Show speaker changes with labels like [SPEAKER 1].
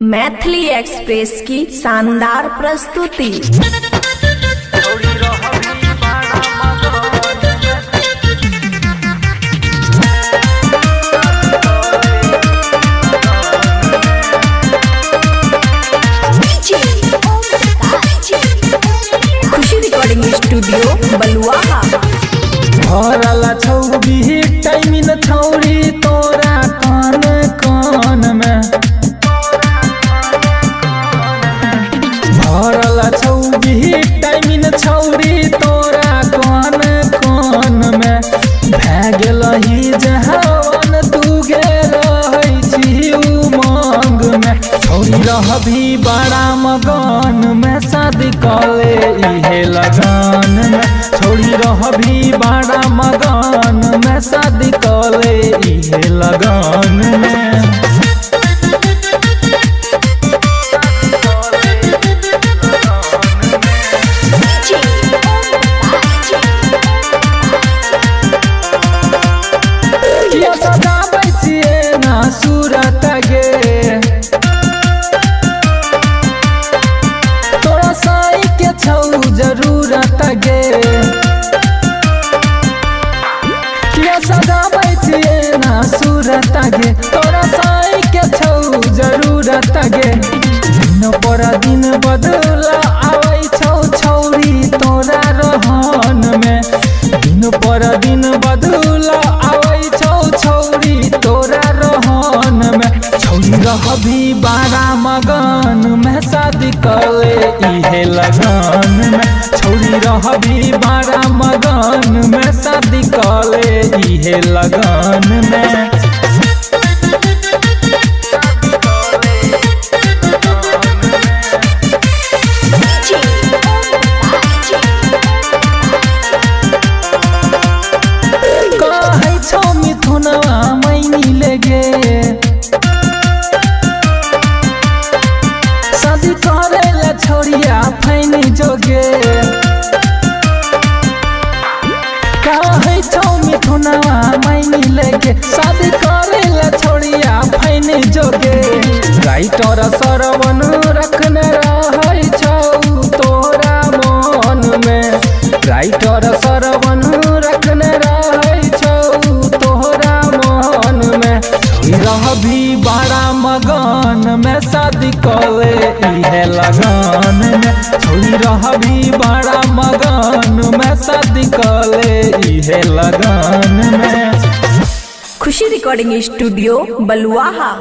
[SPEAKER 1] Maithili express की शानदार प्रस्तुति। खुशी रिकॉर्डिंग स्टूडियो बलुआहा।
[SPEAKER 2] भरला छौबी टाइमिन छौरी तोरा कान कान में, भरला छौबी टाइमिन छौरी तोरा कान कान में। भै गेलही जहान तू गे रहै छी उमंग में। छौरी रहबी बड़ा मगन में, शादी कले इहे लगन में। छौरी रहबी बड़ा मगन में, शादी कले इहे लगन में। किया सजाबै छियै ना सूरत गे, तोरा साई के छौ जरूरत गे। किया सजाबै छियै ना सूरत गे, तोरा साई के छौ जरूरत गे। दिन पर दिन बदला आबै छौ छौरी तोरा रहन में। दिन पर दिन बदला आबै छौ छौरी तोरा रहन में। छौरी रहबी बड़ा मगन में, शादी कले इहे लगन में। छौरी रहबी बड़ा मगन में, शादी कले इहे लगन में। कहै छौ मिथुनवा मैनी लेगे, शादी करे ला छोरिया फैनी जोगे। कहै छौ मिथुनवा मैनी लेगे, शादी करे ला छोरिया फैनी जोगे। राइटर सरवन रखने रहै छौ तोरा मन में। राइटर सरवन रखने रहै छौ तोरा मन में। रहबी बड़ा मगन में, शादी कले इहे लगन में। छौरी रहबी बड़ा मगन में, शादी कले इहे लगन में।
[SPEAKER 1] खुशी रिकॉर्डिंग स्टूडियो बलुआहा।